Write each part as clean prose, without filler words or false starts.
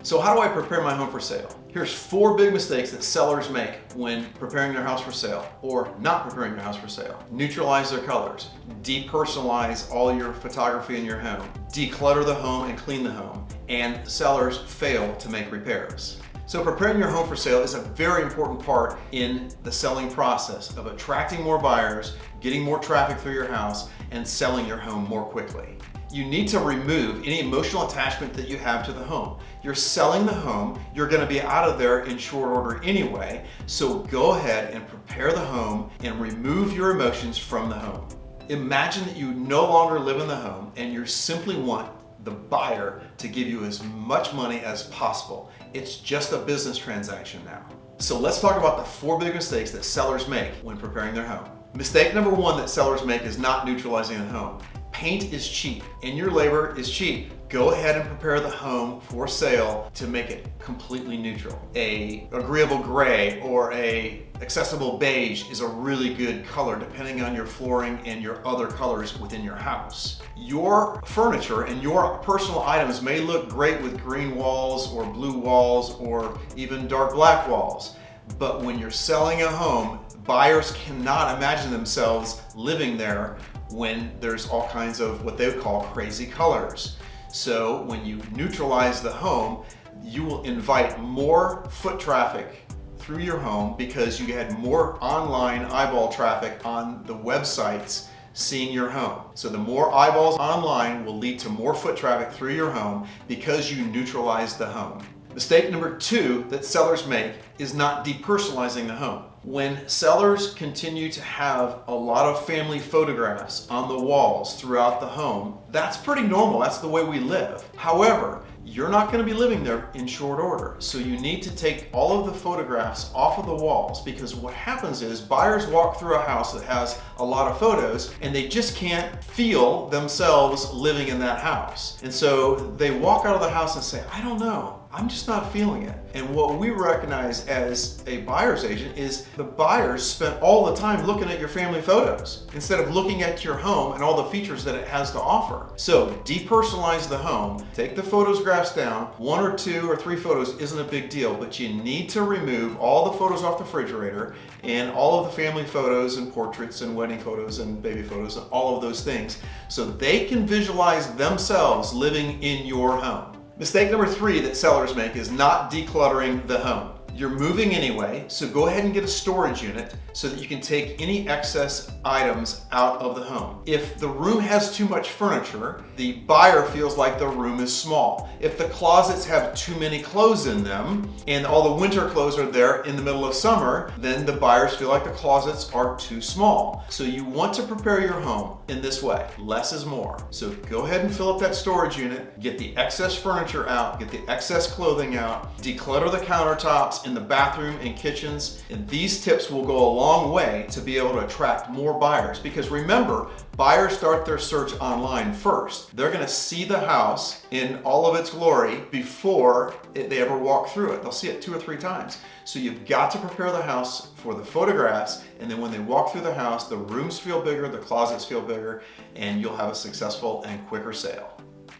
So how do I prepare my home for sale? Here's 4 big mistakes that sellers make when preparing their house for sale or not preparing their house for sale. Neutralize their colors, depersonalize all your photography in your home, declutter the home and clean the home, and sellers fail to make repairs. So preparing your home for sale is a very important part in the selling process of attracting more buyers, getting more traffic through your house, and selling your home more quickly. You need to remove any emotional attachment that you have to the home. You're selling the home, you're gonna be out of there in short order anyway, so go ahead and prepare the home and remove your emotions from the home. Imagine that you no longer live in the home and you simply want the buyer to give you as much money as possible. It's just a business transaction now. So let's talk about the 4 big mistakes that sellers make when preparing their home. Mistake number 1 that sellers make is not neutralizing the home. Paint is cheap and your labor is cheap. Go ahead and prepare the home for sale to make it completely neutral. A agreeable gray or a accessible beige is a really good color depending on your flooring and your other colors within your house. Your furniture and your personal items may look great with green walls or blue walls or even dark black walls, but when you're selling a home, buyers cannot imagine themselves living there when there's all kinds of what they would call crazy colors. So when you neutralize the home, you will invite more foot traffic through your home because you had more online eyeball traffic on the websites seeing your home. So the more eyeballs online will lead to more foot traffic through your home because you neutralize the home. Mistake number 2 that sellers make is not depersonalizing the home. When sellers continue to have a lot of family photographs on the walls throughout the home, that's pretty normal. That's the way we live. However, you're not going to be living there in short order. So you need to take all of the photographs off of the walls because what happens is buyers walk through a house that has a lot of photos and they just can't feel themselves living in that house. And so they walk out of the house and say, I don't know. I'm just not feeling it. And what we recognize as a buyer's agent is the buyers spent all the time looking at your family photos instead of looking at your home and all the features that it has to offer. So depersonalize the home, take the photographs down. 1 or 2 or 3 photos isn't a big deal, but you need to remove all the photos off the refrigerator and all of the family photos and portraits and wedding photos and baby photos and all of those things so they can visualize themselves living in your home. Mistake number 3 that sellers make is not decluttering the home. You're moving anyway, so go ahead and get a storage unit so that you can take any excess items out of the home. If the room has too much furniture, the buyer feels like the room is small. If the closets have too many clothes in them and all the winter clothes are there in the middle of summer, then the buyers feel like the closets are too small. So you want to prepare your home in this way. Less is more. So go ahead and fill up that storage unit, get the excess furniture out, get the excess clothing out, declutter the countertops in the bathroom and kitchens, and these tips will go a long way to be able to attract more buyers because remember, buyers start their search online first. They're going to see the house in all of its glory before they ever walk through it. They'll see it 2 or 3 times. So you've got to prepare the house for the photographs, and then when they walk through the house, the rooms feel bigger, the closets feel bigger, and you'll have a successful and quicker sale.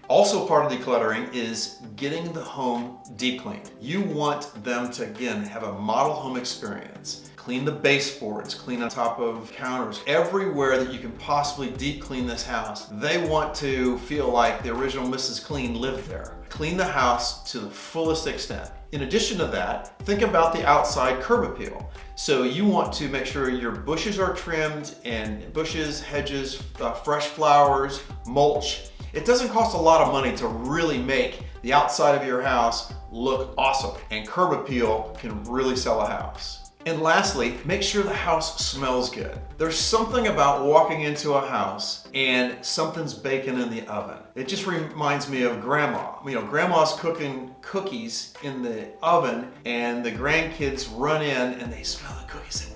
Also part of decluttering is getting the home deep cleaned. You want them to, again, have a model home experience. Clean the baseboards, clean on top of counters, everywhere that you can possibly deep clean this house. They want to feel like the original Mrs. Clean lived there. Clean the house to the fullest extent. In addition to that, think about the outside curb appeal. So you want to make sure your bushes are trimmed and bushes, hedges, fresh flowers, mulch. It doesn't cost a lot of money to really make the outside of your house look awesome, and curb appeal can really sell a house. And lastly, make sure the house smells good. There's something about walking into a house and something's baking in the oven. It just reminds me of grandma. You know, grandma's cooking cookies in the oven and the grandkids run in and they smell the cookies and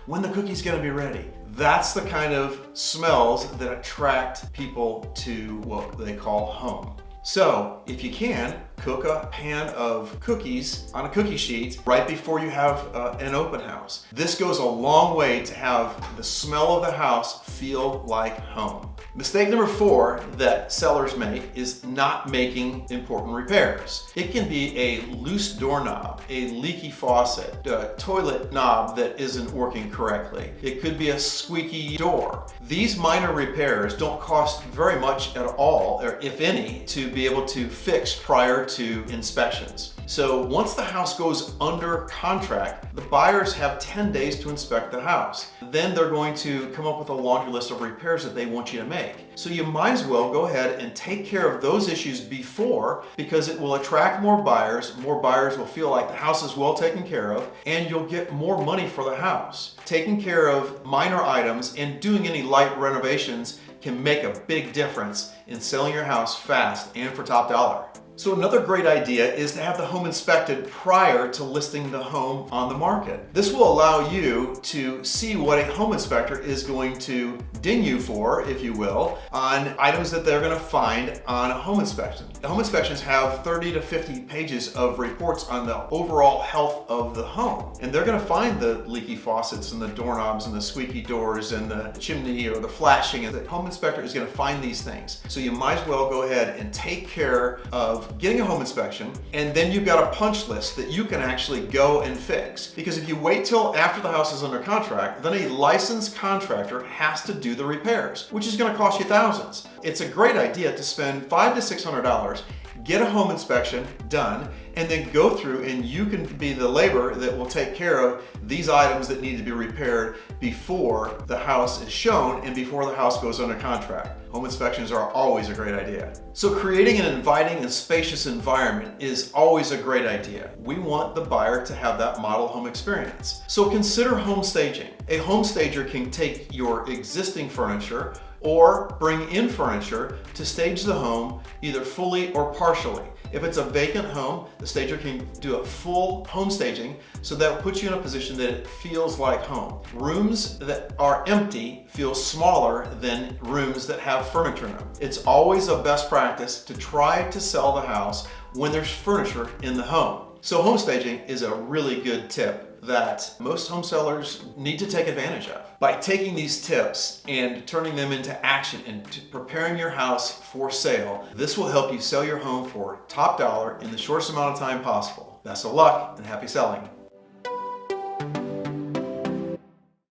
when the cookie's gonna be ready? That's the kind of smells that attract people to what they call home. So if you can, cook a pan of cookies on a cookie sheet right before you have an open house. This goes a long way to have the smell of the house feel like home. Mistake number 4 that sellers make is not making important repairs. It can be a loose doorknob, a leaky faucet, a toilet knob that isn't working correctly. It could be a squeaky door. These minor repairs don't cost very much at all, or if any, to be able to fix prior to inspections. So once the house goes under contract, the buyers have 10 days to inspect the house. Then they're going to come up with a laundry list of repairs that they want you to make. So you might as well go ahead and take care of those issues before, because it will attract more buyers. More buyers will feel like the house is well taken care of, and you'll get more money for the house. Taking care of minor items and doing any light renovations can make a big difference in selling your house fast and for top dollar. So another great idea is to have the home inspected prior to listing the home on the market. This will allow you to see what a home inspector is going to ding you for, if you will, on items that they're going to find on a home inspection. The home inspections have 30 to 50 pages of reports on the overall health of the home. And they're going to find the leaky faucets and the doorknobs and the squeaky doors and the chimney or the flashing. And the home inspector is going to find these things. So you might as well go ahead and take care of getting a home inspection, and then you've got a punch list that you can actually go and fix. Because if you wait till after the house is under contract, then a licensed contractor has to do the repairs, which is going to cost you thousands. It's a great idea to spend $500 to $600, get a home inspection done, and then go through and you can be the labor that will take care of these items that need to be repaired before the house is shown and before the house goes under contract. Home inspections are always a great idea. So creating an inviting and spacious environment is always a great idea. We want the buyer to have that model home experience. So consider home staging. A home stager can take your existing furniture or bring in furniture to stage the home either fully or partially. If it's a vacant home, the stager can do a full home staging, so that puts you in a position that it feels like home. Rooms that are empty feel smaller than rooms that have furniture in them. It's always a best practice to try to sell the house when there's furniture in the home. So home staging is a really good tip that most home sellers need to take advantage of. By taking these tips and turning them into action and preparing your house for sale, this will help you sell your home for top dollar in the shortest amount of time possible. Best of luck and happy selling.